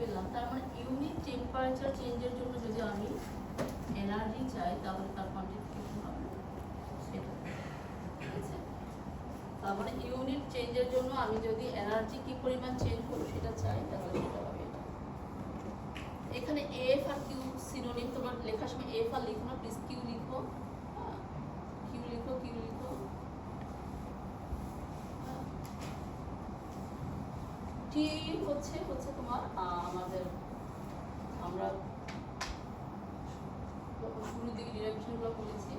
পেলাম, তার মানে ইউনিট টেম্পারেচার চেঞ্জের জন্য যদি আমি এনার্জি চাই তাহলে তার কোয়ান্টিফিকেশন হবে সেটা, ঠিক আছে? তার মানে ইউনিট চেঞ্জের জন্য আমি যদি এনার্জি কি পরিমাণ চেঞ্জ করবো সেটা চাই তাহলে সেটা হবে এটা। এখানে এফ আর কিউ সিনোনিম, তোমার লেখার সময় এফ আর লিখো না প্লিজ, কিউ লিখো, কিউ লিখো, কিউ লিখো। টি হচ্ছে তোমার আমাদের, আমরা শুরুর দিকে ডিরেকশনগুলো বলেছি,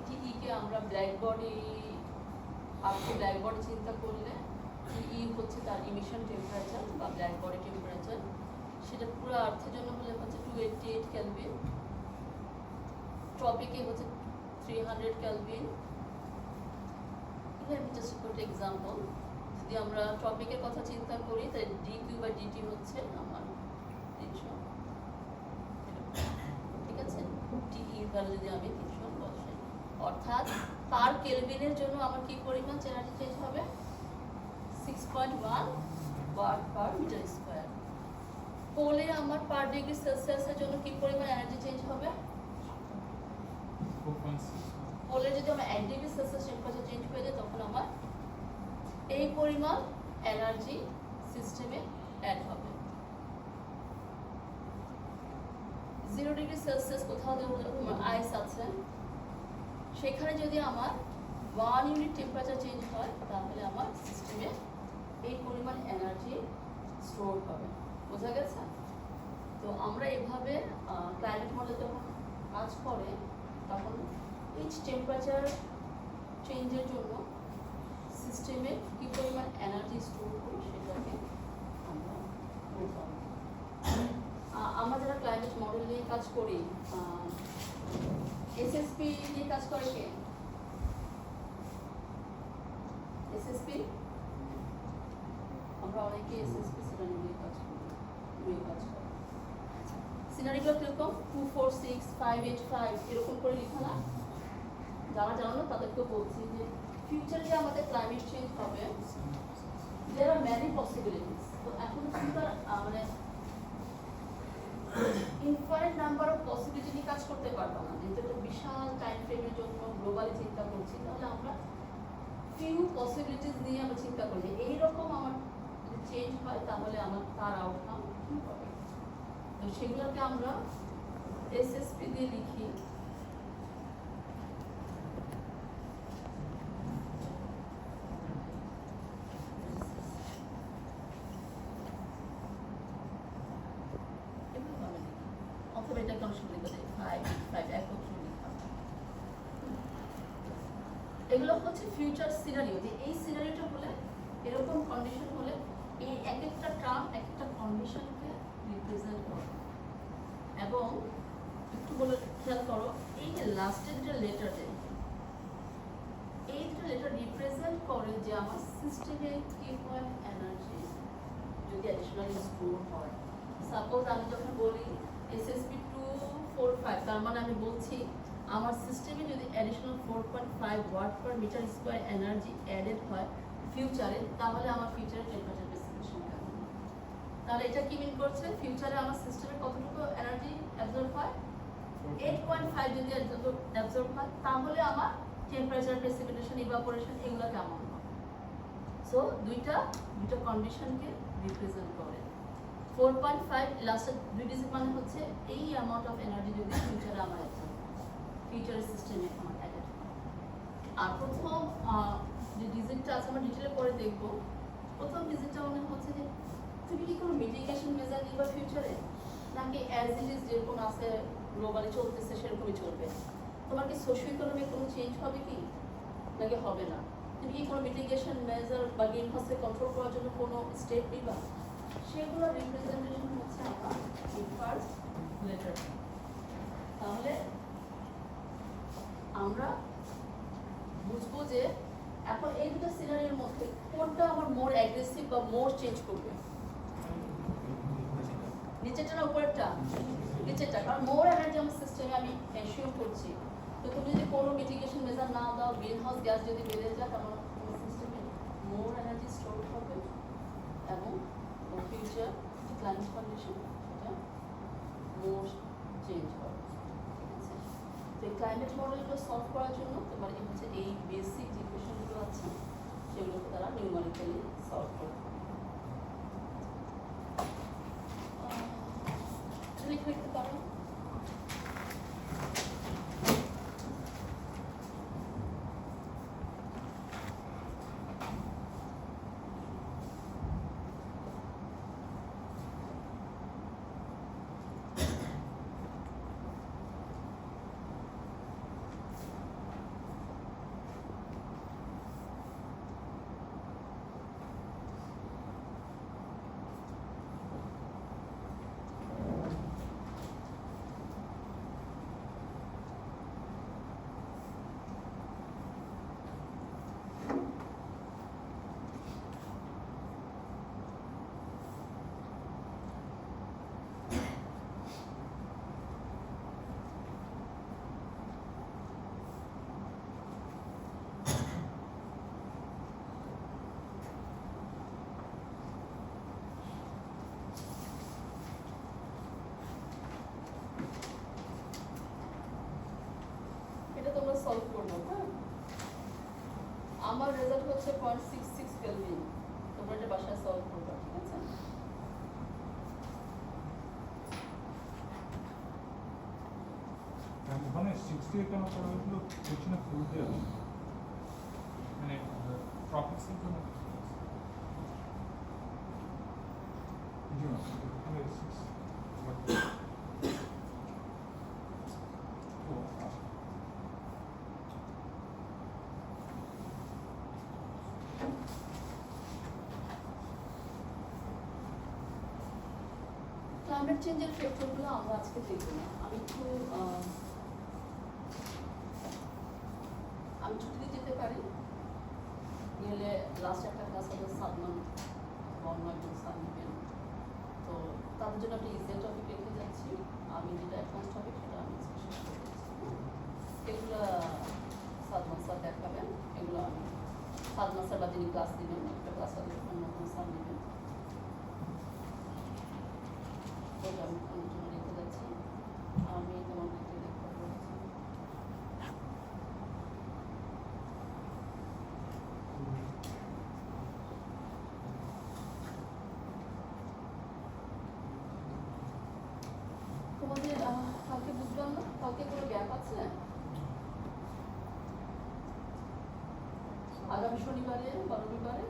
টিকে আমরা ব্ল্যাক বডি, আপনি ব্ল্যাক বডি চিন্তা করলে ই হচ্ছে তার ইমিশন টেম্পারেচার বা ব্ল্যাক বডি টেম্পারেচার, সেটা পুরো আর্থের জন্য হলে হচ্ছে 288 কেলভিন, ট্রপিকে হচ্ছে 300 কেলভিন। জাস্ট গুড এক্সাম্পল, যদি আমরা টপিকের কথা চিন্তা করি তাহলে dq/dt হচ্ছে আমার 300, ঠিক আছে? টি এর ভ্যালু যদি আমি 300 বসাই, অর্থাৎ পার কেলভিনের জন্য আমার কি পরিমাণ এনার্জি চেঞ্জ হবে? 6.1 ওয়াট পার মিটার স্কয়ার। পোলে আমার পার ডিগ্রি সেলসিয়াসের জন্য কি পরিমাণ এনার্জি চেঞ্জ হবে? 4.6। পোলে যদি আমার 1 ডিগ্রি সেলসিয়াস টেম্পারেচার চেঞ্জ হয়ে যায় তখন আমার এই পরিমাণ এনার্জি সিস্টেমে অ্যাড হবে। 0 ডিগ্রি সেলসিয়াস কোথাও তোমার আইস আছে, সেখানে যদি আমার 1 ইউনিট টেম্পারেচার চেঞ্জ হয় তাহলে আমার সিস্টেমে এই পরিমাণ এনার্জি স্টোর হবে। বোঝা গেছে? তো আমরা এভাবে ক্লাইমেট মডেল যখন কাজ করে তখন ইচ টেম্পারেচার চেঞ্জের জন্য সিস্টেমে কী পরিমাণ এনার্জি স্টোর করি সেটাকে আমরা বোঝাবো। আমরা যারা ক্লাইমেট মডেল নিয়ে কাজ করি, এসএসপি নিয়ে কাজ করে কে? এসএসপি আমরা অনেকে এসএসপি সিনারি নিয়ে কাজ করি, সিনারিগুলো কিরকম 2, 4, 6, 5, 8, 5 এরকম করে লিখা না? যারা জানো না তাদেরকে বলছি যে ফিউচারে যে আমাদের ক্লাইমেট চেঞ্জ হবে, there are many possibilities। তো এখন কিন্তু মানে ইনফাইনাইট নাম্বার অফ পসিবিলিটি নিয়ে কাজ করতে পারবো না, যেহেতু একটা বিশাল টাইম ফ্রেমের জন্য গ্লোবালি চিন্তা করছি, তাহলে আমরা ফিউ পসিবিলিটিস নিয়ে আমরা চিন্তা করি যে এইরকম আমার যদি চেঞ্জ হয় তাহলে আমার তার আউটকাম কী হবে। তো সেগুলোকে আমরা এসএসপি দিয়ে লিখি। অথবা এটা কোন শুরু লিখে দেয় 5 একক শুরু লিখা। এগুলো হচ্ছে ফিউচার সিনারিও, যে এই সিনারিওটা হলে, এরকম কন্ডিশন হলে এই এক একটা টার্ম এক একটা কন্ডিশনকে রিপ্রেজেন্ট করে। এবং একটু বলে খেয়াল করো, এই যে লাস্টের যেটা লেটার দেয়, এই দুটো লেটার রিপ্রেজেন্ট করে যে আমার সিস্টেমে কি হয় এনার্জি যদি অ্যাডিশনাল স্টোর হয়। সাপোজ আমি যখন বলি এসএসপি 245, তার মানে আমি বলছি আমার সিস্টেমে যদি additional 4.5 watt per metre square energy added হয় ফিউচারে, তাহলে আমার ফিউচারে টেম্পারেচার ডিস্ট্রিবিউশন কেমন হবে। তাহলে এটা কি মিন করছে, ফিউচারে আমার সিস্টেমে কতটুকু এনার্জি অ্যাবজর্ব হয়? 8.5 যদি অ্যাবজর্ব হয় তাহলে আমার টেম্পারেচার, প্রেসিপিটেশন, ইভাপোরেশন এগুলো কেমন হবে। সো দুইটা কন্ডিশনকে রিপ্রেজেন্ট করে। 4.5 লাস্টের 2 ডিজিট মানে হচ্ছে এই অ্যামাউন্ট অফ এনার্জি যদি ফিউচারে আমার অ্যাবজর্ব ফিউচার সিস্টেমে আমার অ্যাডেড হয়। আর প্রথম যে ডিজিটটা আছে আমরা ডিটেলে পরে দেখব, প্রথম ডিজিটটা মনে হচ্ছে যে তুমি কি কোনো মিটিগেশন মেজার নিবা ফিউচারে, নাকি অ্যাজ ইট ইজ যেরকম আছে গ্লোবালি চলতেছে সেরকমই চলবে? তোমার কি সোশিও ইকোনমিক কোনো চেঞ্জ হবে কি, নাকি হবে না? তুমি কি কোনো মিটিগেশন মেজার বা গ্রিন হাউসকে কন্ট্রোল করার জন্য কোনো স্টেপ নিবা? সেগুলোর রিপ্রেজেন্টেশন হচ্ছে আমার ফার্স্ট লেটার। তাহলে আমরা বুঝবো যে এখন এই দুটো সিনারির মধ্যে কোনটা আমার মোর অ্যাগ্রেসিভ বা মোর চেঞ্জ করবে। নিচেরটা না উপরেরটা? নিচেরটা, কারণ মোর এনার্জি আমার সিস্টেমে আমি এনশিওর করছি। তো তুমি যদি কোনো মিটিগেশন মেজার না দাও, গ্রিন হাউস গ্যাস যদি বেড়ে যায়, তাহলে তোমার সিস্টেমে মোর এনার্জি স্টোর হবে এবং ফিউচার ক্লাইমেট কন্ডিশন সেটা মোস্ট চেঞ্জ হবে, ঠিক আছে? তো এই ক্লাইমেট মডেলগুলো সলভ করার জন্য তোমার হচ্ছে এই বেসিক যে ইকুয়েশনগুলো আছে সেগুলোকে তারা নিউমারিক্যালি সলভ করবে। লিখে লিখতে পারো। তোমরা সলভ করবো, হ্যাঁ? আমার রেজাল্ট হচ্ছে 0.66 কেলভিন। তোমরা এটা বাসায় সলভ করবে, ঠিক আছে? ওখানে 60 কেন করা হয়েছিল পেছনে ফুলতে হবে মানে টপিক্সের জন্য জি না ওখানে 6 ক্লাইমেট চেঞ্জের ফ্যাক্টরগুলো আমরা আজকে দেখব না। আমি ছুটিতে যেতে পারি, গেলে লাস্ট একটা ক্লাস হবে সালমান বর্মা এবং সালমিবেন। তো তাদের জন্য একটা ইজিয়ার টপিক রেখে যাচ্ছি, আমি যেটা অ্যাডভান্স টপিক সেটা আমি শেষ করে দিচ্ছি। এগুলো সালমান স্যার দেখাবেন, এগুলো আমি সালমান স্যার বা যিনি ক্লাস দিবেন একটা ক্লাস হবে অন্য কোনো স্যার দিবেন। আমি জন্য রেখে যাচ্ছি, আমি তোমাদেরকে দেখতে বলছি। তোমাদের কালকে বুঝলাম না, কালকে কোনো গ্যাপ আছে? আগামী শনিবারে বা রবিবারে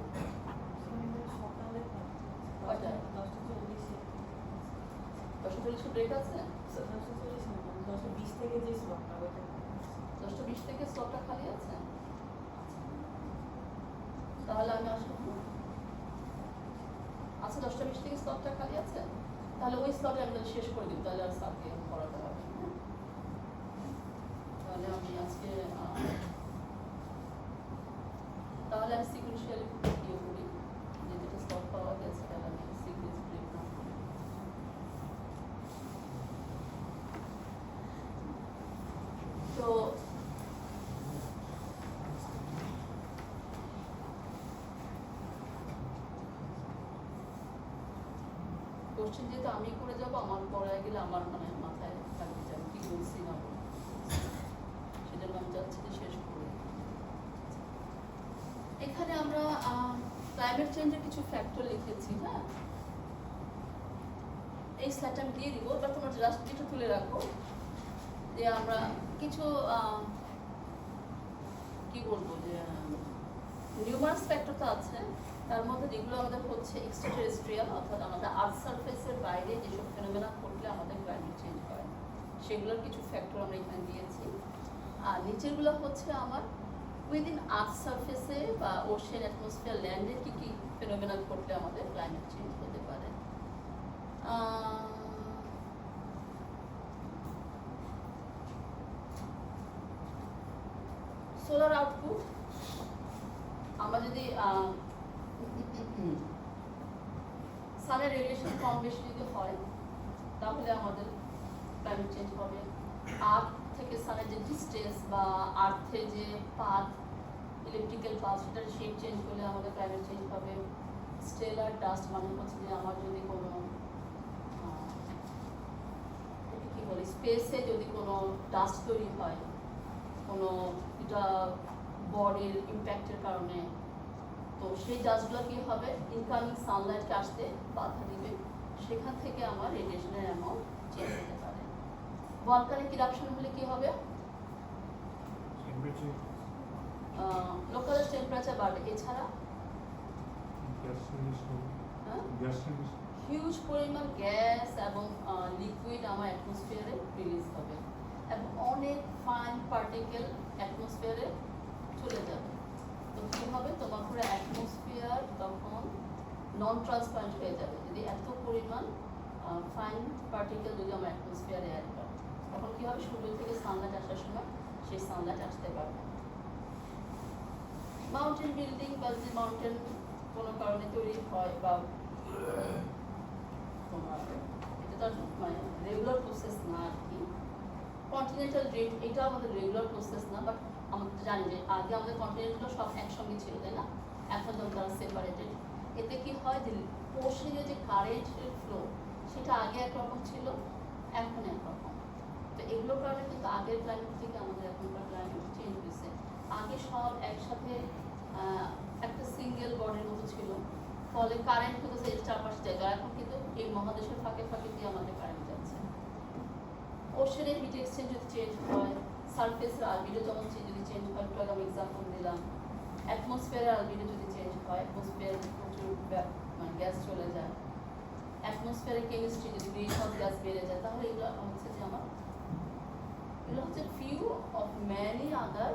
সকালে কয়টায়? 10:40 ব্রেক আছে? 10:20 থেকে যে স্লটটা ওইটা 10:20 থেকে স্লটটা খালি আছে? তাহলে আমি আসবো। আচ্ছা 10:20 থেকে স্লটটা খালি আছে, তাহলে ওই স্লটে আমি শেষ করে দিব, তাহলে আর স্যারকে পড়াতে হবে না। তাহলে আমি আজকে তাহলে আমি সিকুয়েন্সিয়ালি ইয়ে করি, যে যেটা স্লট পাওয়া গেছে তাহলে আমি সিকুয়েন্স ব্রেক না করি। তো কোশ্চেন যেহেতু আমি করে যাব, আমার পড়ায় গেলে আমার মানে মাথায় থাকবে যে আমি কি বলছি না বলছি, সেজন্য আমি চাচ্ছি যে শেষ করি। এখানে আমরা ক্লাইমেট চেঞ্জের কিছু ফ্যাক্টর লিখেছি, হ্যাঁ? এই স্লাইডটা আমি দিয়ে দিব, এবার তোমরা জাস্ট কিছু তুলে রাখো যে আমরা কিছু কি বলবো যে নিউমারাস ফ্যাক্টর তো আছে, তার মধ্যে যেগুলো আমাদের হচ্ছে এক্সট্রাটেরেস্ট্রিয়াল, অর্থাৎ আমাদের আর্থ সারফেসের বাইরে যেসব ফেনোমেনা ঘটলে আমাদের ক্লাইমেট চেঞ্জ হয় সেগুলোর কিছু ফ্যাক্টর আমরা এখানে দিয়েছি। আর নিচেরগুলো হচ্ছে আমার উইদিন আর্থ সারফেসে বা ওশেন অ্যাটমসফিয়ার ল্যান্ডে কী কী ফেনোমেনা ঘটলে আমাদের ক্লাইমেট চেঞ্জ হতে পারে। সোলার আউটপুট, আমরা যদি সানের রেডিয়েশন কম বেশি যদি হয় তাহলে আমাদের ক্লাইমেট চেঞ্জ হবে। আর্থ থেকে সানের যে ডিস্টেন্স বা আর্থে যে পাথ, ইলেকট্রিক্যাল পাথ, সেটার শেপ চেঞ্জ করলে আমাদের ক্লাইমেট চেঞ্জ হবে। স্টেলার ডাস্ট মানে হচ্ছে যে আমার যদি কোনো স্পেসে যদি কোনো ডাস্ট তৈরি হয়, কোনো এটা বডির ইম্প্যাক্টের কারণে, তো সেই ডাস্টগুলো কী হবে, ইনকামিং সানলাইটকে আসতে বাধা দিবে, সেখান থেকে আমার রেডিয়েশনের অ্যামাউন্ট চেঞ্জ হতে পারে। ভলকানিক ইরাপশন হলে কী হবে, টেম্পারেচার, লোকাল টেম্পারেচার বাড়বে। এছাড়া গ্যাস রিলিজ হবে, হ্যাঁ, গ্যাস রিলিজ, হিউজ পরিমাণ গ্যাস এবং লিকুইড আমার অ্যাটমসফিয়ারে রিলিজ হবে এবং অনেক ফাইন পার্টিকেল অ্যাটমসফিয়ারে চলে যাবে। তো কী হবে, তোমার পুরো অ্যাটমসফিয়ার তখন নন ট্রান্সপারেন্ট হয়ে যাবে যদি এত পরিমাণ ফাইন পার্টিকেল যদি আমার অ্যাটমসফিয়ারে অ্যাড করে। তখন কী হবে, সূর্য থেকে সানলাইট আসার সময় সেই সানলাইট আসতে পারবে। মাউন্টেন বিল্ডিং বা যদি মাউন্টেন কোনো কারণে তৈরি হয় বা তোমার এটা তো আর মানে রেগুলার প্রসেস না আর কি, কন্টিনেন্টাল ড্রিফট এটা আমাদের রেগুলার প্রসেস না, বাট আমরা জানি যে আগে আমাদের কন্টিনেন্টগুলো সব একসঙ্গে ছিল, তাই না? এখন যখন তারা সেপারেটেড, এতে কি হয় যে ওশেনে যে কারেন্টের ফ্লো সেটা আগে একরকম ছিল, এখন একরকম। তো এগুলোর কারণে কিন্তু আগের ক্লাইমেট থেকে আমাদের এখনকার ক্লাইমেট চেঞ্জ হয়েছে। আগে সব একসাথে একটা সিঙ্গেল বডির মতো ছিল, ফলে কারেন্ট কিন্তু সেই চারপাশে যায়। এখন কিন্তু এই মহাদেশের ফাঁকে ফাঁকে দিয়ে আমাদের কারেন্ট যাচ্ছে। ওশেনের হিট এক্সচেঞ্জ যদি চেঞ্জ হয়, সারফেসের আলবিডো যেমন যদি চেঞ্জ হয়, একটু আগে আমি এক্সাম্পল দিলাম, অ্যাটমসফিয়ারের আলবিডো যদি চেঞ্জ হয়, অ্যাটমসফিয়ারে প্রচুর মানে গ্যাস চলে যায়, অ্যাটমসফিয়ারের কেমিস্ট্রি যদি গ্রিন হাউস গ্যাস বেড়ে যায়, তাহলে এগুলো হচ্ছে যে আমার এগুলো হচ্ছে few of many other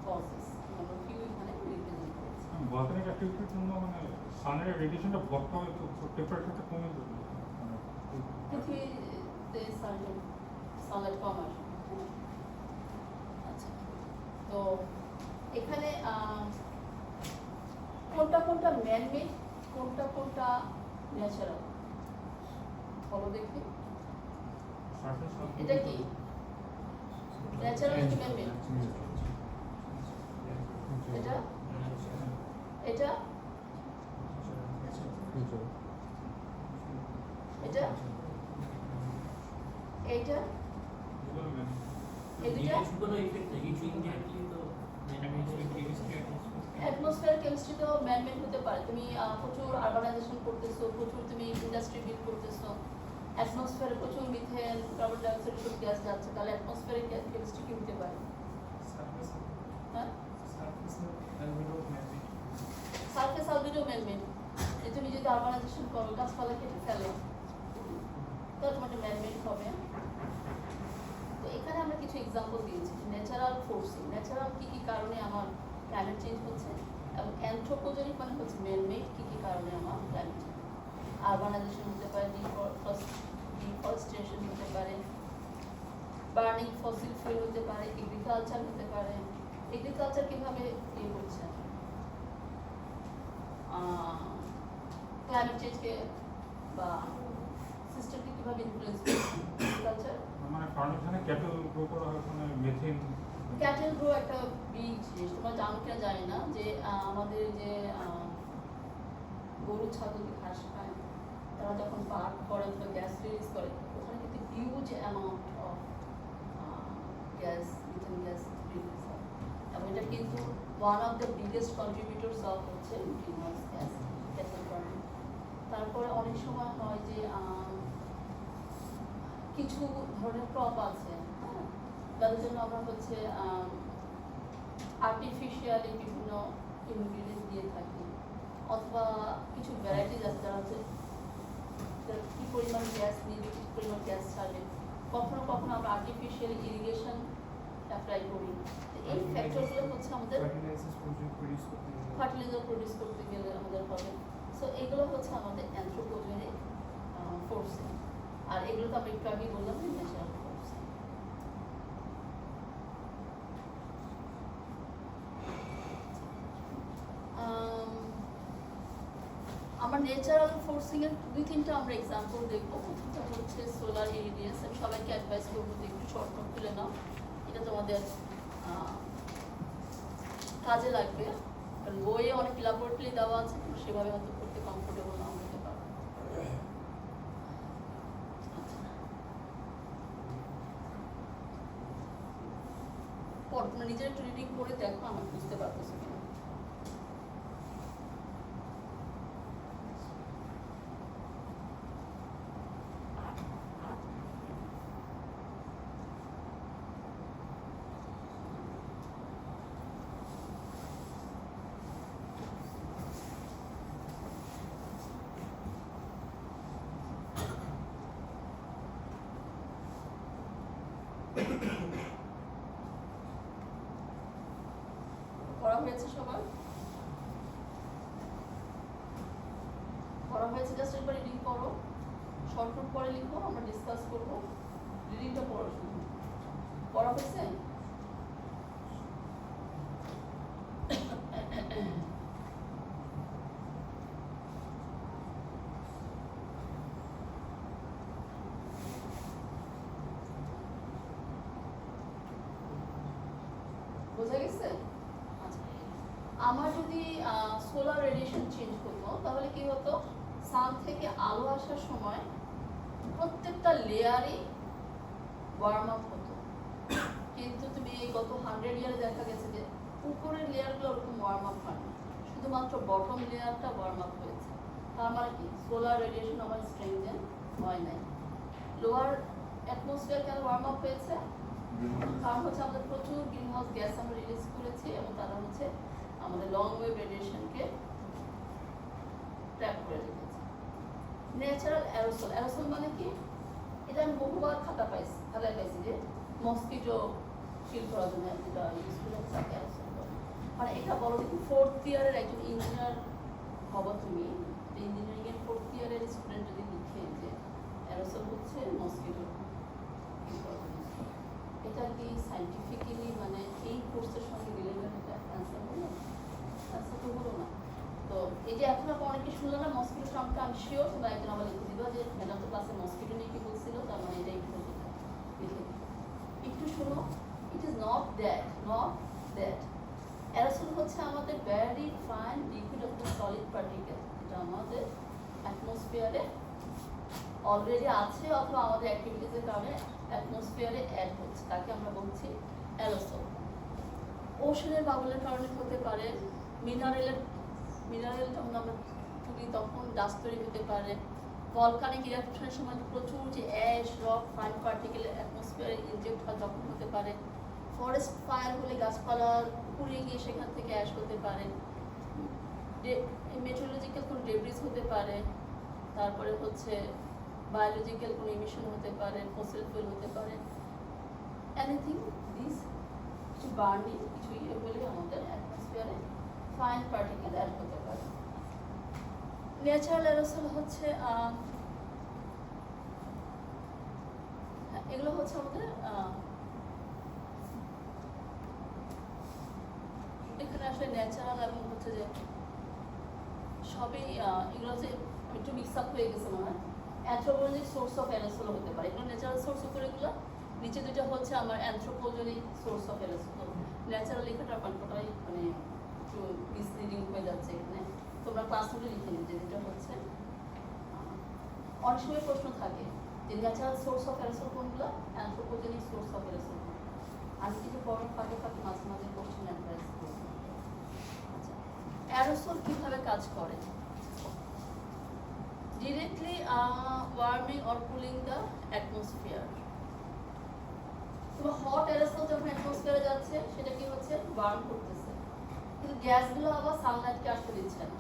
causes, আমরা ফিউ এখানে রিপ্রেজেন্ট করেছি। ভলকানিক অ্যাক্টিভিটির জন্য মানে সানের রেডিয়েশনটা ভরতে হবে, তো টেম্পারেচারটা কমে যাবে, মানে পৃথিবীতে সানলাইট কম আসে। আচ্ছা, তো এখানে কোনটা কোনটা ম্যানমেড, কোনটা কোনটা ন্যাচারাল বলো দেখি। এটা কি ন্যাচারাল নাকি ম্যানমেড? এটা এটা এটা এইটা এই দুটো অ্যাটমসফিয়ার কেমিস্ট্রি তো ম্যানমেড হতে পারে। তুমি প্রচুর আরবানাইজেশন করতেছো, প্রচুর তুমি ইন্ডাস্ট্রি বিল্ড করতেছো, অ্যাটমসফিয়ারে প্রচুর মিথেন, কার্বন ডাইঅক্সাইড সব গ্যাস যাচ্ছে, তাহলে অ্যাটমসফিয়ারের কেমিস্ট্রি কি হতে পারে? হ্যাঁ, সারফেস আলবিডো ম্যানমেড। তুমি যদি আরবানাইজেশন করো, গাছপালা কেটে ফেলো, তাহলে তোমার ম্যানমেড হবে। তো এখানে আমরা কিছু এক্সাম্পল দিয়েছি ন্যাচারাল ফোর্সিং, ন্যাচারাল কী কী কারণে আমার ক্লাইমেট চেঞ্জ হচ্ছে, এবং অ্যানথ্রোপোজেনিক মানে হচ্ছে ম্যানমেড কী কী কারণে আমার ক্লাইমেট চেঞ্জ। আরবানাইজেশন হতে পারে, ডিফরেস্টেশন হতে পারে, বার্নিং ফসিল ফুয়েল হতে পারে, এগ্রিকালচার হতে পারে। এগ্রিকালচার কীভাবে ইয়ে করছে ক্লাইমেট চেঞ্জকে বা সিস্টেমকে কীভাবে ইনফ্লুয়েন্স করছে এগ্রিকালচার? মানে ফার্মেশনে ক্যাটেল গ্রো করা হয়, মানে মেথেন। ক্যাটেল গ্রো একটা বিগ জিনিস, তোমরা জানো কিনা জানি না, যে আমাদের যে গরু ছাগল ঘাস খায়, তারা যখন পাক করে অথবা গ্যাস রিলিজ করে, ওখানে কিন্তু huge amount of gas, methane gas release হয়, এবং এটা কিন্তু one of the biggest contributors of হচ্ছে গ্রিনহাউস গ্যাস ক্যাটেল ফার্মিং। তারপরে অনেক সময় হয় যে কিছু ধরনের ক্রপ আছে, হ্যাঁ, যাদের জন্য আমরা হচ্ছে আর্টিফিশিয়ালি বিভিন্ন ইনগ্রিডিয়েন্ট দিয়ে থাকি, অথবা কিছু ভ্যারাইটিস আছে যারা হচ্ছে কী পরিমাণ গ্যাস নিয়ে কী পরিমাণ গ্যাস ছাড়বে। কখনো কখনো আমরা আর্টিফিশিয়াল ইরিগেশন অ্যাপ্লাই করি। এই ফ্যাক্টরগুলো হচ্ছে আমাদের ফার্টিলাইজার প্রডিউস করতে গেলে আমাদের হবে। সো এগুলো হচ্ছে আমাদের অ্যানথ্রোপোজেনিক ফোর্সিং, আর এগুলো তো আমি একটু আগেই বললাম যে ন্যাচারাল ফোর্সিং। আমরা ন্যাচারাল ফোর্সিং এর দুই তিনটা আমরা এক্সাম্পল দেখবো। প্রথমটা হচ্ছে সোলার ইরিডিয়াস। আমি সবাইকে অ্যাডভাইস করবো যে একটু শর্ট নোট তুলে নাও, এটা তোমাদের কাজে লাগবে। বইয়ে অনেক ইলাবোরেটলি দেওয়া আছে, কিন্তু সেভাবে হয়তো করতে কমফোর্টেবল না হতে পারে। তোমরা নিজেরা একটু রিডিং করে দেখো আমার বুঝতে পারতেছো কিনা। পড়া হয়েছে সবার? পড়া হয়েছে, জাস্ট একবার রিডিং করো, শর্ট নোট পরে লিখো, আমরা ডিসকাস করবো। রিডিংটা পড়ো শুধু। পড়া হয়েছে? বোঝা গেছে? আচ্ছা, আমার যদি সোলার রেডিয়েশন চেঞ্জ করতো তাহলে কি হতো, সান থেকে আলো আসার সময় প্রত্যেকটা লেয়ারই ওয়ার্ম আপ হতো। কিন্তু তুমি গত 100 ইয়ারে দেখা গেছে যে উপরের লেয়ারগুলো ওরকম ওয়ার্ম আপ হয়নি, শুধুমাত্র বটম লেয়ারটা ওয়ার্ম আপ হয়েছে। তার মানে কি, সোলার রেডিয়েশন আমার স্ট্রেংথেন হয় নাই। লোয়ার অ্যাটমসফিয়ার কেন ওয়ার্ম আপ হয়েছে? কারণ হচ্ছে আমাদের প্রচুর গ্রিন হাউস গ্যাস আমরা রিলিজ করেছি এবং তারা হচ্ছে আমাদের লং ওয়েভ রেডিয়েশনকে ট্র্যাপ করে রেখেছে। ন্যাচারাল অ্যারোসল, অ্যারোসল মানে কি, এটা আমি বহুবার খাতায় পাইছি যে মসকিটো শিল করার জন্য যেটা ইউজ করে তাকে অ্যারোসল বলে। মানে এটা বলো দেখি, 4th ইয়ারের একজন ইঞ্জিনিয়ার হবো তুমি, ইঞ্জিনিয়ারিং এর 4th ইয়ারের স্টুডেন্ট যদি লিখে যে অ্যারোসল হচ্ছে মসকিটো, এটা কি সাইন্টিফিক্যালি মানে এই কোর্সের সঙ্গে রিলেটেড? এটা অ্যান্সার হলো? অ্যান্সার তো হলো না। তো এই যে এখন আপনার অনেকে শুনলো না মসকিটো টার্মটা, আমি শিওর তোমরা একদিন আবার লিখে দিবা যে ম্যাডাম তো ক্লাসে মসকিটো নিয়ে কি বলছিল, তার মানে এটা একটু লিখে দিবা। একটু শোনো, it is not that, not that. Aerosol হচ্ছে আমাদের very fine liquid of the solid particle, এটা আমাদের অ্যাটমসফিয়ারে অলরেডি আছে অথবা আমাদের অ্যাক্টিভিটিসের কারণে অ্যাটমসফিয়ারে অ্যাড হচ্ছে, তাকে আমরা বলছি অ্যারোসল। ওশনের বাবলের কারণে হতে পারে, মিনারেল যখন আমরা তুলি তখন ডাস্ট তৈরি হতে পারে, ভলকানিক ইরাপশনের সময় প্রচুর যে অ্যাশ, রক, ফাইন পার্টিকেল অ্যাটমসফিয়ারে ইনজেক্ট হয় তখন হতে পারে, ফরেস্ট ফায়ার হলে গাছপালা পুড়িয়ে গিয়ে সেখান থেকে অ্যাশ হতে পারে, মেট্রোলজিক্যাল কোনো ডেব্রিজ হতে পারে, তারপরে হচ্ছে বায়োলজিক্যাল কোনো ইমিশন হতে পারে, ফসিল ফুয়েল হতে পারে, এনিথিং দিস, কিছু বার্নিং, কিছু ইয়ে হলে আমাদের অ্যাটমসফিয়ারে ফাইন পার্টিকেল অ্যাড হতে পারে। ন্যাচারাল অ্যারোসল হচ্ছে এগুলো হচ্ছে আমাদের এখানে আসলে ন্যাচারাল এবং হচ্ছে যে সবই এগুলো যে একটু মিক্স আপ হয়ে গেছে মনে হয়। অ্যান্থ্রোপোজেনিক সোর্স অফ অ্যারোসল হতে পারে, এগুলো ন্যাচারাল সোর্স উপরে এগুলো, নিচে দুটো হচ্ছে আমার anthropogenic source of aerosol. Natural লেখাটা কনফোটাই মানে একটু মিসলিডিং হয়ে যাচ্ছে এখানে, তোমরা ক্লাস নোটে লিখে নিতে। যেটা হচ্ছে অনেক সময় প্রশ্ন থাকে যে ন্যাচারাল সোর্স অফ অ্যারোসল কোনগুলো, অ্যান্থ্রোপোজেনিক সোর্স অফ অ্যারোসল। আমি কিছু পড়ার ফাঁকে মাঝে মাঝে কোশ্চেন অ্যাডভাইস করব। আচ্ছা, অ্যারোসল কিভাবে কাজ করে? Directly warming or cooling the atmosphere. তো হট অ্যারোসল যখন অ্যাটমসফিয়ারে যাচ্ছে সেটা কি হচ্ছে, বার্ন করতেছে, কিন্তু গ্যাসগুলো আবার সানলাইটকে আসতে দিচ্ছে না,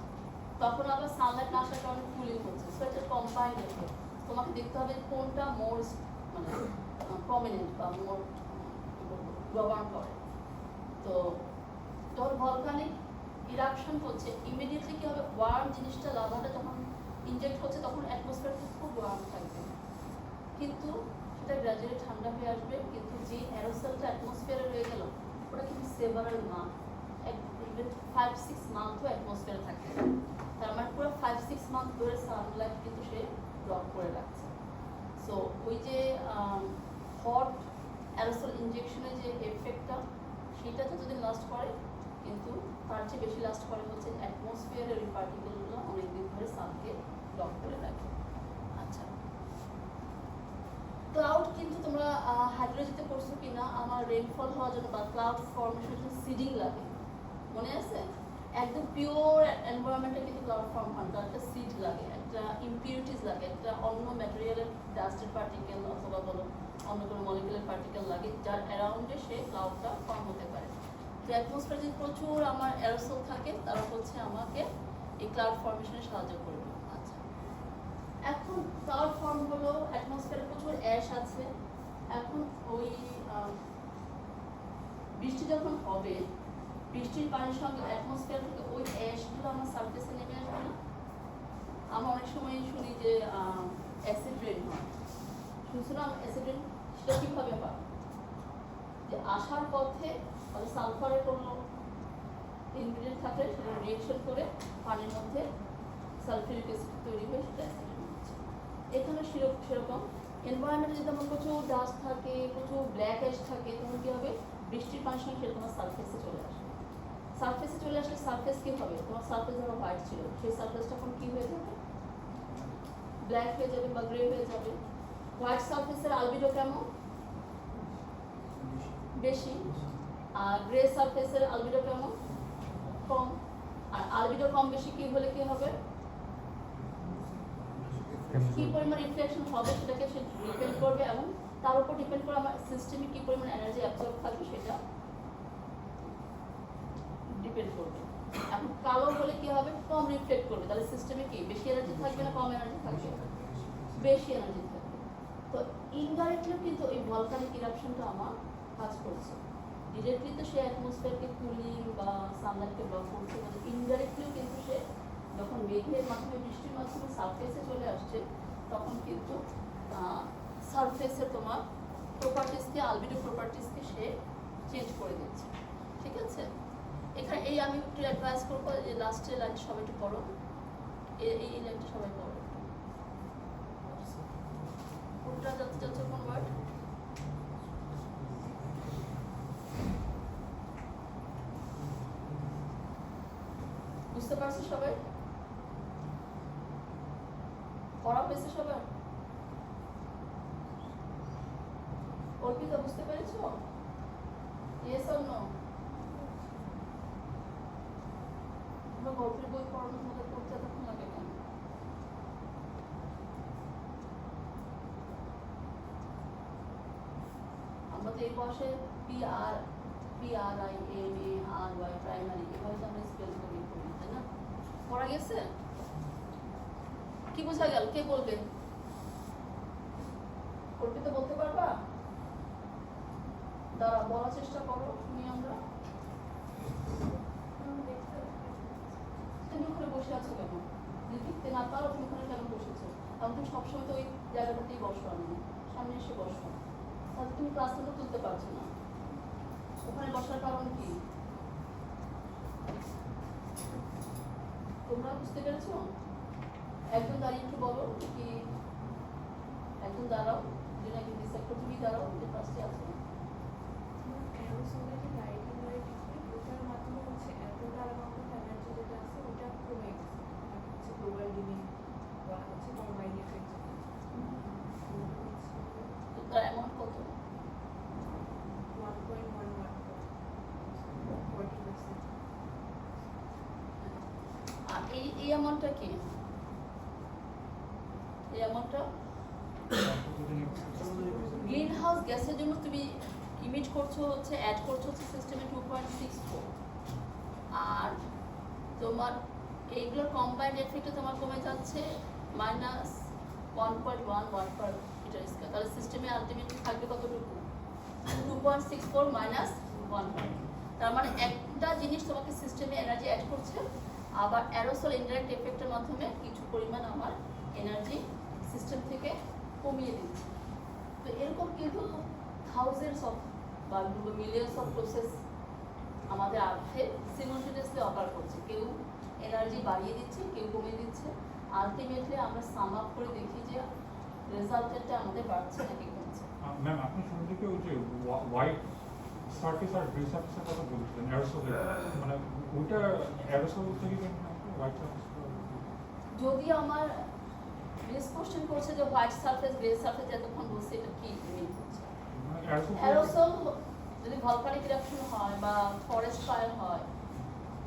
তখন আবার সানলাইট না আসার কারণে কুলিং হচ্ছে। সো এটা কম্বাইন্ড এফেক্ট। তোমাকে দেখতে হবে কোনটা মোর মানে প্রমিনেন্ট বা মোর গভর্ন করে। তো যখন ভলকানিক ইরাপশন হচ্ছে ইমিডিয়েটলি কি হবে, ওয়ার্ম জিনিসটা লাভাটা যখন ইনজেক্ট হচ্ছে তখন অ্যাটমসফিয়ারটা খুব ওয়ার্ম থাকবে, কিন্তু সেটা গ্র্যাজুয়ালি ঠান্ডা হয়ে আসবে। কিন্তু যে অ্যারোসলটা অ্যাটমসফিয়ারে রয়ে গেল ওটা কিন্তু সেভারাল মান্থ, ইভেন 5-6 মান্থও অ্যাটমসফিয়ারে থাকতে পারে। তার মানে পুরো 5-6 মান্থ ধরে সানলাইট কিন্তু সে ব্লক করে রাখছে। সো ওই যে হট অ্যারোসল ইনজেকশনের যে এফেক্টটা সেটা যতদিন লাস্ট করে, কিন্তু তার চেয়ে বেশি লাস্ট করে হচ্ছে অ্যাটমসফিয়ারের ওই পার্টিকেলগুলো অনেকদিন ধরে সানকে ব্লক করে রাখে। আচ্ছা, ক্লাউড কিন্তু তোমরা হাইড্রোলজিতে পড়ছো কিনা না আমার রেইনফল হওয়ার জন্য বা ক্লাউড ফর্মেশনের জন্য সিডিং লাগে, মনে আছে? একদম পিওর এনভায়রনমেন্টে কিন্তু ক্লাউড ফর্ম হয় না, একটা সিড লাগে, একটা ইমপিউরিটিস লাগে, একটা অন্য ম্যাটেরিয়ালের ডাস্টের পার্টিকেল অথবা বলো অন্য কোনো মলিকুলার পার্টিকেল লাগে যার অ্যারাউন্ডে সে ক্লাউডটা ফর্ম হতে পারে। তো অ্যাটমসফিয়ারে যদি প্রচুর আমার অ্যারোসল থাকে তারা হচ্ছে আমাকে এই ক্লাউড ফর্মেশনে সাহায্য করবে। আচ্ছা, এখন ক্লাউড ফর্ম হলো, অ্যাটমসফিয়ারে প্রচুর অ্যাশ আছে। এখন ওই বৃষ্টি যখন হবে, বৃষ্টির পানির সঙ্গে অ্যাটমসফিয়ার থেকে ওই অ্যাশগুলো আমার সারফেসে নেমে আসবে না? আমরা অনেক সময় শুনি যে অ্যাসিড রেন হয়, শুনছিলাম অ্যাসিড রেন, সেটা কীভাবে হয়? যে আসার পথে সালফারের কোনো ইনগ্রিডিয়েন্ট থাকলে সেটা রিয়েকশন করে পানির মধ্যে সালফিউরিক অ্যাসিড তৈরি হয়ে সেটা অ্যাসিড রেন হচ্ছে। এখানে সেরকম এনভায়রনমেন্টে যদি আমার প্রচুর ডাস্ট থাকে, প্রচুর ব্ল্যাক অ্যাশ থাকে, তখন কী হবে? বৃষ্টির পানির সঙ্গে সেটা তোমার সারফেসে চলে আসবে। সারফেসে চলে আসলে সারফেস কী হবে? তোমার সারফেস ধরো হোয়াইট ছিল, সেই সারফেসটা এখন কী হয়ে যাবে? ব্ল্যাক হয়ে যাবে বা গ্রে হয়ে যাবে। হোয়াইট সারফেসের আলবিডো কেমন? বেশি। আর গ্রে সারফেসের আলবিডো কেমন? কম। আর আলবিডো কম বেশি কি হলে কি হবে? কি পরিমাণ রিফ্লেকশন হবে সেটাকে সে ডিপেন্ড করবে, এবং তার উপর ডিপেন্ড করে আমার সিস্টেমে কি পরিমাণ এনার্জি অ্যাবজর্ব থাকবে সেটা ডিপেন্ড করবে। এখন কালো হলে কি হবে? কম রিফ্লেক্ট করবে, তাহলে সিস্টেমে কি বেশি এনার্জি থাকবে না কম এনার্জি থাকবে? বেশি এনার্জি থাকবে। তো ইনডাইরেক্টলি কিন্তু এই ভলকানিক ইরাপশনটা আমার কাজ করছে। ডিরেক্টলি তো সে অ্যাটমসফিয়ারকে কুলিং বা সানলাইটকে ব্লক করছে, মানে ইনডাইরেক্টলিও কিন্তু সে যখন মেঘের মাধ্যমে বৃষ্টির মাধ্যমে সারফেসে চলে আসছে তখন কিন্তু সারফেসে তোমার প্রপার্টিসকে, আলবিডো প্রপার্টিসকে সে চেঞ্জ করে দিচ্ছে। ঠিক আছে, এখানে এই আমি একটু অ্যাডভাইস করবো যে লাস্টের লাইন সবাই একটু পড়ো, এই লাইনটা সবাই পড়ো। কোনটা যাচ্ছে কোন ওয়ার্ড? বুঝতে পারছি সবাই? পড়া হয়েছে সবার? অর্পিতা বুঝতে পেরেছো? Yes or no? তোমরা গল্পের বই পড়ানোর মধ্যে পড়তে এতক্ষণ লাগে কেন? আমরা তো এই বয়সে PRIMARY প্রাইমারি এভাবে তো আমরা স্পেল করি, তাই না? পড়া গেছে? কি বোঝা গেল? কে বলবে? অর্পিতা বলতে পারবা? দাঁড়া, বলার চেষ্টা করো, শুনি আমরা। তুমি ওখানে বসে আছো কেন? যদি লিখতে না পারো তুমি ওখানে কেন বসেছো? কারণ তুমি সবসময় তো ওই জায়গাটাতেই বসো, আমি সামনে এসে বসো, তাহলে তুমি ক্লাসটা তুলতে পারছো না। ওখানে বসার কারণ কি? তোমরা বুঝতে পেরেছো? একজন দাঁড়িয়ে একটু বলো কি, একজন দাঁড়াও, যেটা কি ডিসাইড করো, তুমি দাঁড়াও, যে ফার্স্টে আছো। তার অ্যামাউন্ট কত? 1.11%। আর এই অ্যামাউন্টটা কি? এই অ্যামাউন্টটা গ্রিন হাউস গ্যাসের জন্য তুমি ইমিট করছো হচ্ছে, অ্যাড করছো হচ্ছে সিস্টেমে 2.64, আর তোমার এইগুলোর কম্বাইন্ড এফেক্টে তোমার কমে যাচ্ছে -1.11 পার মিটার স্কয়ার। তাহলে সিস্টেমে আলটিমেটলি থাকবে কতটুকু? 2.64 -1. তার মানে একটা জিনিস তোমাকে সিস্টেমে এনার্জি অ্যাড করছে, আবার অ্যারোসল ইনডাইরেক্ট এফেক্টের মাধ্যমে কিছু পরিমাণ আমার এনার্জি সিস্টেম থেকে কমিয়ে দিচ্ছে। তো এরকম কিন্তু থাউজেন্ডস অফ বা মিলিয়ন্স অফ প্রসেস আমাদের আর্থে সিমultaneously অকার করছে। কেউ এনার্জি বাড়িয়ে দিচ্ছে, কেউ কমিয়ে দিচ্ছে। আলটিমেটলি আমরা সাম আপ করে দেখি যে রেজাল্টেরটা আমাদের বাড়ছে নাকি কমছে। ম্যাম আপনি শুরু থেকে ওই যে হোয়াইট সারফেস আর গ্রে সারফেসের কথা বলছিলেন, অ্যারোসল, মানে ওইটা অ্যারোসল থেকে হোয়াইট সারফেস? যদি আমার বেস কোশ্চেন করছে যে হোয়াইট সারফেস গ্রে সারফেস, এতক্ষণ বলছে এটা কি মিন করছে? মানে aerosol অ্যারোসল যদি ভলকানিক ইরাপশন হয় বা ফরেস্ট ফায়ার হয়,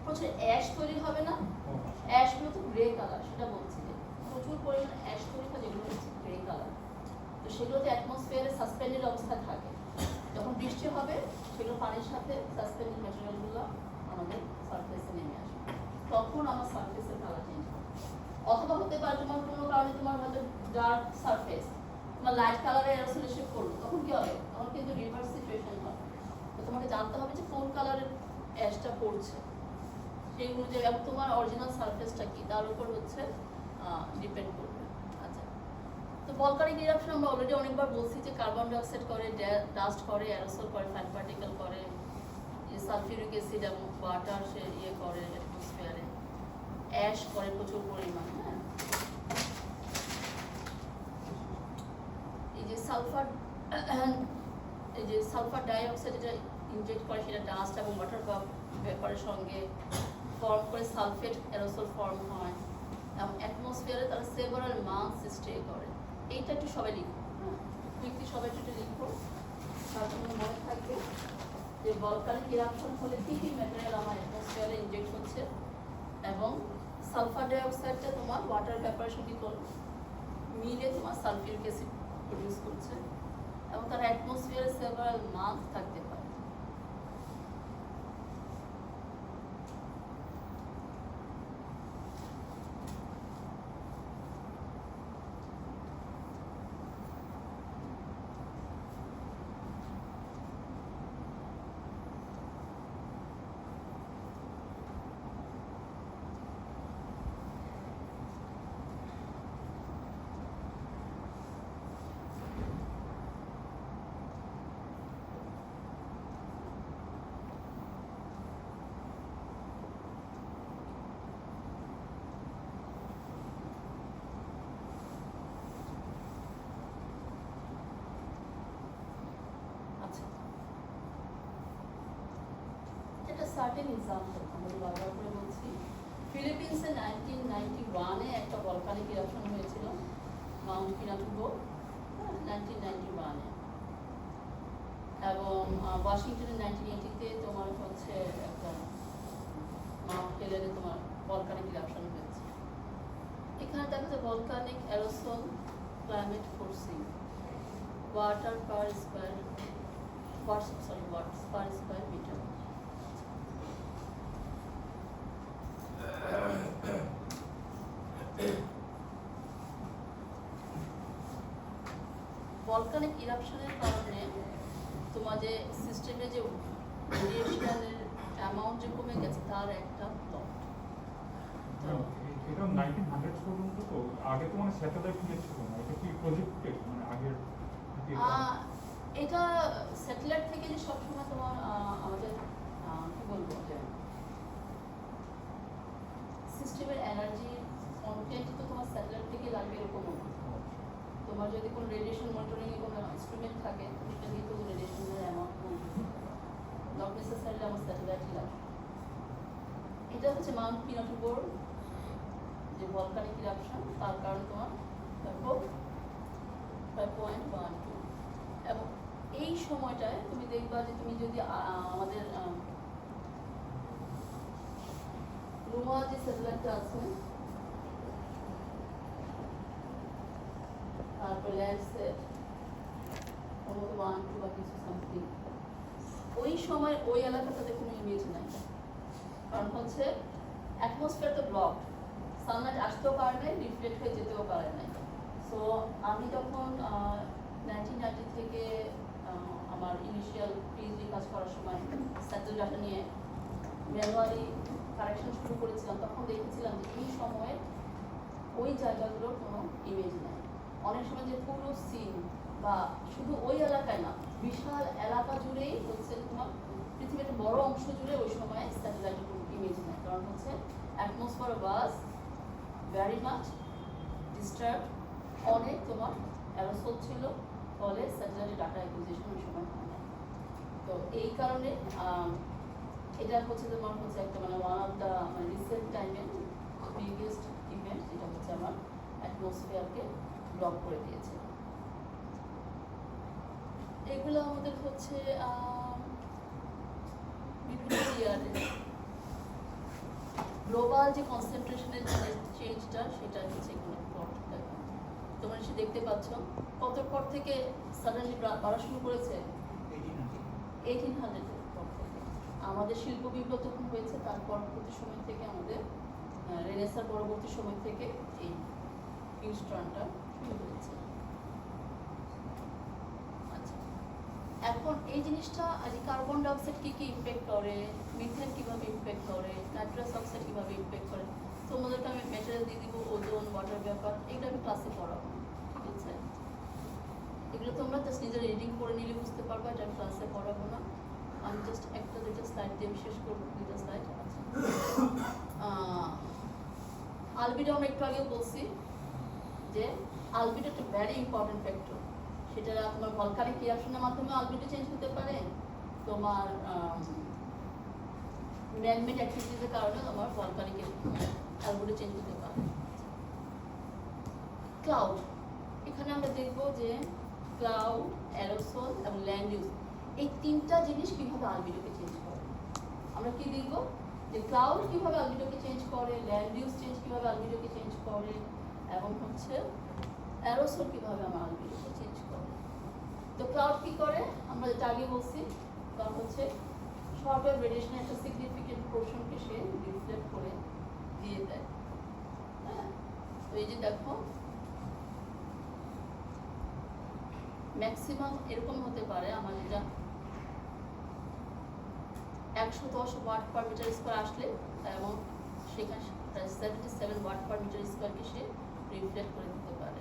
প্রচুর অ্যাশ তৈরি হবে না? অ্যাশগুলো তো গ্রে কালার, সেটা বলছি যে প্রচুর পরিমাণে অ্যাশ তৈরি হয় যেগুলো হচ্ছে গ্রে কালার। তো সেগুলো তো অ্যাটমসফিয়ারে সাসপেন্ডেড অবস্থায় থাকে। যখন বৃষ্টি হবে সেগুলো পানির সাথে সাসপেন্ডেড ম্যাটেরিয়ালগুলো আমাদের সারফেসে নেমে আসবে, তখন আমার সারফেসের কালার চেঞ্জ হবে। অথবা হতে পারে তোমার কোনো কারণে তোমার হয়তো ডার্ক সারফেস, তোমার লাইট কালারে অ্যারোসল এসে পড়লো, তখন কি হবে? তখন কিন্তু রিভার্স সিচুয়েশন হবে। তো তোমাকে জানতে হবে যে কোন কালারের অ্যাশটা পড়ছে, সেই অনুযায়ী এবং তোমার অরিজিনাল সারফেসটা কি তার উপর হচ্ছে ডিপেন্ড করবে। আচ্ছা, তো ভলকানিক ইরাপশন আমরা অলরেডি অনেকবার বলছি যে কার্বন ডাইঅক্সাইড করে, ডাস্ট করে, অ্যারোসল করে, ফাইন পার্টিকেল করে, সালফিউরিক অ্যাসিড এবং ওয়াটার সে করে অ্যাটমসফিয়ারে, অ্যাশ করে প্রচুর পরিমাণে। হ্যাঁ, এই যে সালফার ডাইঅক্সাইড যেটা ইনজেক্ট করে সেটা ডাস্ট এবং ওয়াটার ভেপারের সঙ্গে ফর্ম করে সালফেট অ্যারোসল ফর্ম হয় এবং অ্যাটমসফিয়ারে তারা সেভারাল মান্থস স্টে করে। এইটা একটু সবাই লিখো, হ্যাঁ কুইকলি সবাই একটু লিখো, তারপর মনে থাকবে যে ভলকানিক ইরাপশন হলে কী কী ম্যাটেরিয়াল আমার অ্যাটমসফিয়ারে ইনজেক্ট হচ্ছে এবং সালফার ডাইঅক্সাইডটা তোমার ওয়াটার ভেপারের সঙ্গে মিলে তোমার সালফিউরিক অ্যাসিড প্রডিউস করছে এবং তারা অ্যাটমসফিয়ারে সেভারাল মান্থ থাকতে পারে। একটা সার্টেন এক্সাম্পল আমরা বারবার করে বলছি, ফিলিপিন্সে 1991-এ একটা ভলকানিক ইরাপশন হয়েছিল, মাউন্ট পিনাটুবো, 1991-এ, এবং ওয়াশিংটনে 1980-তে তোমার হচ্ছে একটা মাউন্ট হেলেনে তোমার ভলকানিক ইরাপশন হয়েছে। এখানে দেখা যায় volcanic aerosol climate forcing water per square metre. Volcanic ইরাপশনের কারণে তোমার যে সিস্টেমে যে রেডিয়েশনের অ্যামাউন্ট যে কমে গেছে তার একটা প্লট। এটা 1900 পর্যন্ত, তো আগে তো মানে স্যাটেলাইট নিয়ে ছিল না, এটা কি প্রজেক্টেড মানে আগের? এটা স্যাটেলাইট থেকে যে সবসময় তোমার আমাদের কি বলবো যে সিস্টেমের এনার্জি কন্টেন্ট তো তোমার স্যাটেলাইট থেকে লাগবে এরকম না। তোমার যদি কোনো রেডিয়েশন মনিটরিং এর কোনো ইনস্ট্রুমেন্ট থাকে সেটা দিয়ে তো রেডিয়েশনের অ্যামাউন্ট নট নেসেসারিলি আমার স্যাটেলাইটই লাগবে। এটা হচ্ছে মাউন্ট পিনাটুবোর যে ভলকানিক ইরাপশন, তার কারণে তোমার 5.12 এবং এই সময়টায় তুমি দেখবা যে তুমি যদি আমাদের নোয়া যে স্যাটেলাইটটা আছে, তারপর ল্যান্ডসেট সম্ভবত 1-2 বা কিছু সামথিং, ওই সময় ওই এলাকাটাতে কোনো ইমেজ নাই, কারণ হচ্ছে অ্যাটমসফিয়ার তো ব্লক, সানলাইট আসতেও পারে নাই, রিফ্লেক্ট হয়ে যেতেও পারে নাই। সো আমি যখন 1990 থেকে আমার ইনিশিয়াল পিএইচডি কাজ করার সময় স্যাটেলাইট ডাটা নিয়ে ম্যানুয়ালি কারেকশন শুরু করেছিলাম, তখন দেখেছিলাম যে এই সময়ে ওই জায়গাগুলোর কোনো ইমেজ নেই। অনেক সময় যে পুরো সিন বা শুধু ওই এলাকায় না, বিশাল এলাকা জুড়েই হচ্ছে তোমার পৃথিবীর একটা বড় অংশ জুড়ে ওই সময় স্যাটেলাইটের কোনো ইমেজ নেই, কারণ হচ্ছে atmosphere was very much disturb, অনেক তোমার অ্যারোসল ছিল, ফলে স্যাটেলাইটের ডাটা অ্যাকুইজিশন ওই সময় হয় না। তো এই কারণে এটা হচ্ছে তোমার হচ্ছে একটা মানে ওয়ান অফ দ্য মানে রিসেন্ট টাইমের বিগেস্ট ইভেন্ট, যেটা হচ্ছে আমার অ্যাটমসফিয়ারকে ব্লক করে দিয়েছে। এগুলো আমাদের হচ্ছে বিভিন্ন ইয়ারে গ্লোবাল যে কনসেন্ট্রেশনের যে চেঞ্জটা সেটা হচ্ছে এখানে প্লট দেখো। তোমরা নিশ্চয়ই দেখতে পাচ্ছ কত পর থেকে সাডেনলি বাড়া শুরু করেছে 1800 এর পর থেকে। আমাদের শিল্প বিপ্লব যখন হয়েছে তার পরবর্তী সময় থেকে আমাদের রেনেসার পরবর্তী সময় থেকে এই হিউজ টার্নটা শুরু হয়েছে। আচ্ছা, এখন এই জিনিসটা কার্বন ডাইঅক্সাইড কি কি ইমপ্যাক্ট করে, মিথেন কিভাবে ইমপ্যাক্ট করে, নাইট্রাস অক্সাইড কিভাবে ইমপ্যাক্ট করে, তোমাদেরকে আমি ম্যাটেরিয়াল দিয়ে দিব, ওজোন, ওয়াটার ব্যাপার, এগুলো আমি ক্লাসে পড়াবো, ঠিক আছে? এগুলো তোমরা জাস্ট নিজের রিডিং করে নিলে বুঝতে পারবে, এটা আমি ক্লাসে পড়াবো না। আমি জাস্ট একটা দুটো স্লাইড দিয়ে আমি শেষ করবো, দুটো স্লাইড আছে। আলবিডো আমরা একটু আগে বলছি যে আলবিডো একটা ভেরি ইম্পর্টেন্ট ফ্যাক্টর। সেটা তোমার ভলকানিক রিঅ্যাকশনের মাধ্যমে আলবিডো চেঞ্জ হতে পারে, তোমার ম্যানমেড অ্যাক্টিভিটিসের কারণে তোমার ভলকানিক আলবিডো চেঞ্জ হতে পারে। ক্লাউড, এখানে আমরা দেখব যে ক্লাউড, অ্যারোসল এবং ল্যান্ড ইউজ, এই তিনটা জিনিস কিভাবে আলবিডোকে চেঞ্জ করে। আমরা কি দেখব যে ক্লাউড কিভাবে আলবিডোকে চেঞ্জ করে, ল্যান্ড ইউজ চেঞ্জ কিভাবে আলবিডোকে চেঞ্জ করে, এবং হচ্ছে অ্যারোসল কিভাবে আমার আলবিডোকে চেঞ্জ করে। তো ক্লাউড কি করে, আমরা যেটা আগে বলছি, ক্লাউড হচ্ছে শর্ট ওয়েভ রেডিয়েশনের একটা সিগনিফিকেন্ট পোর্শনকে সে রিফ্লেক্ট করে দিয়ে দেয়। হ্যাঁ, তো এই যে দেখো ম্যাক্সিমাম এরকম হতে পারে, আমার যেটা 110 ওয়াট পার মিটার স্কোয়ার আসলে, এবং সেখানে 77 ওয়াট পার মিটার স্কোয়ারকে সে রিফ্লেক্ট করে দিতে পারে।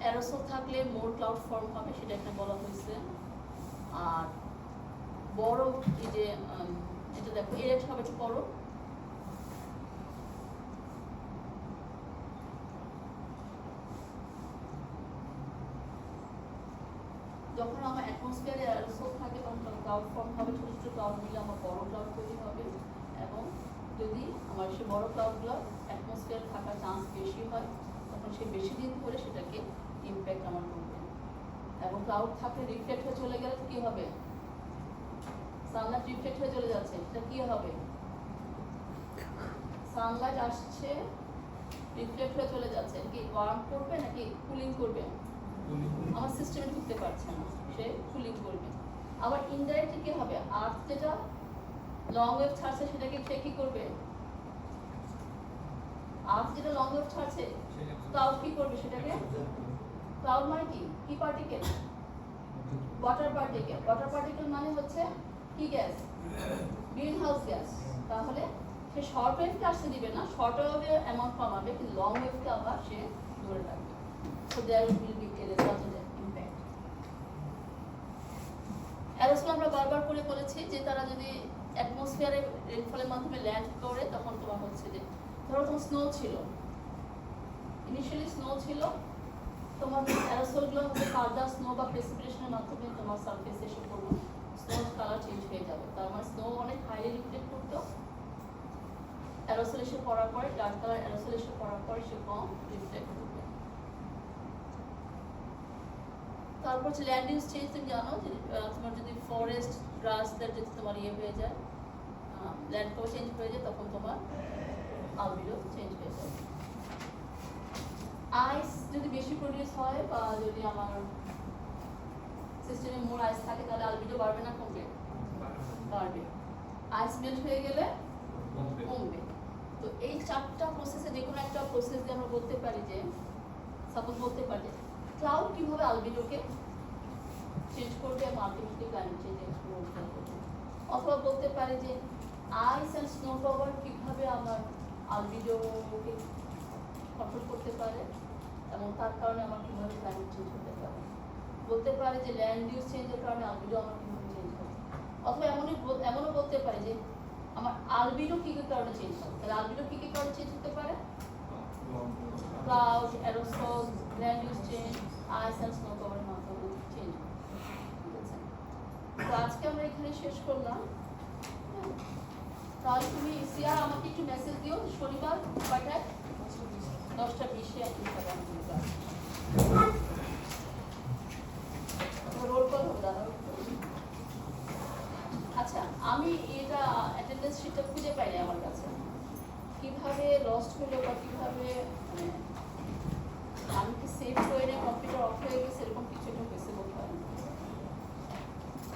অ্যারোসল থাকলে মোর ক্লাউড ফর্ম হবে, সেটা এখানে বলা হয়েছে। আর বড় এই যে এটা দেখো এর হবে একটু বড়, যখন আমার অ্যাটমসফিয়ারে অ্যারোসল থাকে তখন ক্লাউড ফর্ম হবে, ছোট ছোট ক্লাউড মিলে আমার বড় ক্লাউড তৈরি হবে। এবং যদি আমার সে বড় ক্লাউডগুলো অ্যাটমসফিয়ারে থাকার চান্স বেশি হয়, তখন সে বেশি দিন ধরে সেটাকে ইমপ্যাক্ট আমার করবে। এবং ক্লাউড থাকলে রিফ্লেক্ট হয়ে চলে গেলে কি হবে, সানলাইট রিফ্লেক্ট হয়ে চলে যাচ্ছে, সেটা কি হবে, সানলাইট আসছে রিফ্লেক্ট হয়ে চলে যাচ্ছে, কি ওয়ার্ম করবে নাকি কুলিং করবে, আমার সিস্টেমে ঢুকতে পারছে না, সে কুলিং করবে। আবার ইনডাইরেক্টলি কি হবে, আর্থ যেটা লং ওয়েভ ছাড়ছে সেটাকে সে কি করবে, আর্থ যেটা লং ওয়েভ ছাড়ছে ক্লাউড কি করবে সেটাকে, ক্লাউড মানে কি particle, water particle. Water particle মানে হচ্ছে কি গ্যাস, গ্রিন হাউস গ্যাস। তাহলে সে শর্ট ওয়েভকে আসতে দিবে না, শর্ট ওয়েভে অ্যামাউন্ট কমাবে, কিন্তু লং ওয়েভকে আবার সে ধরে রাখবে। So there will be a resultant impact. Aerosol আমরা বারবার করে বলেছি যে তারা যদি অ্যাটমসফিয়ারে রেইনফলের মাধ্যমে ল্যান্ড করে, তখন তোমার হচ্ছে যে ধরো তোমার স্নো ছিল, ইনিশিয়ালি স্নো ছিল, তোমার অ্যারোসলগুলো হচ্ছে পাউডার স্নো বা প্রেসিপিটেশনের মাধ্যমে তোমার সারফেসে এসে পড়লো, স্নোর কালার চেঞ্জ হয়ে যাবে। তার মানে স্নো অনেক হাইলি রিফ্লেক্ট করতো, অ্যারোসল এসে পড়ার পরে ডার্ক কালার অ্যারোসল এসে পড়ার পরে সে কম রিফ্লেক্ট করবে। তারপর হচ্ছে ল্যান্ড ইউজ চেঞ্জ, তুমি জানো যে তোমার যদি ফরেস্ট গ্রাসদের যদি তোমার ইয়ে হয়ে যায়, ল্যান্ড কভার চেঞ্জ হয়ে যায়, তখন তোমার আলবিডো চেঞ্জ হয়ে যায়। আইস যদি বেশি প্রডিউস হয় বা যদি আমার সিস্টেমে মোর আইস থাকে, তাহলে আলবিডো বাড়বে না কমবে, বাড়বে। আইস মেল্ট হয়ে গেলে কমবে। তো এই চারটা প্রসেসে যে কোনো একটা প্রসেস দিয়ে আমরা বলতে পারি যে, সাপোজ বলতে পারি ক্লাউড কিভাবে আলবিডোকে চেঞ্জ করবে এবং আলটিমেটলি ক্লাইমেট চেঞ্জে রোধ করবে। অথবা বলতে পারি যে আইস অ্যান্ড স্নো কভার কিভাবে আমার আলবিডোকে কন্ট্রোল করতে পারে এবং তার কারণে আমার কিভাবে ক্লাইমেট চেঞ্জ হতে পারে। বলতে পারি যে ল্যান্ড ইউজ চেঞ্জের কারণে আলবিডো আমার কিভাবে চেঞ্জ হবে। অথবা এমনও বলতে পারি যে আমার আলবিডো কী কী কারণে চেঞ্জ হবে। তাহলে আলবিডো কী কী কারণে চেঞ্জ হতে পারে, cloud, aerosol, land use change, ice and snow কভারের মাধ্যমে চেঞ্জ হবে। ঠিক আছে, তো আজকে আমরা এখানে শেষ করলাম। তাহলে তুমি সিয়া আমাকে একটু মেসেজ দিও শনিবার কয়টায়, 10:20 আপনি টাকা দিয়ে যান। রোল কল হবে দাদা। আচ্ছা, আমি এটা অ্যাটেন্ডেন্স শিটটা খুঁজে পাইনি আমার কাছে। কিভাবে লস্ট হলো বা কিভাবে মানে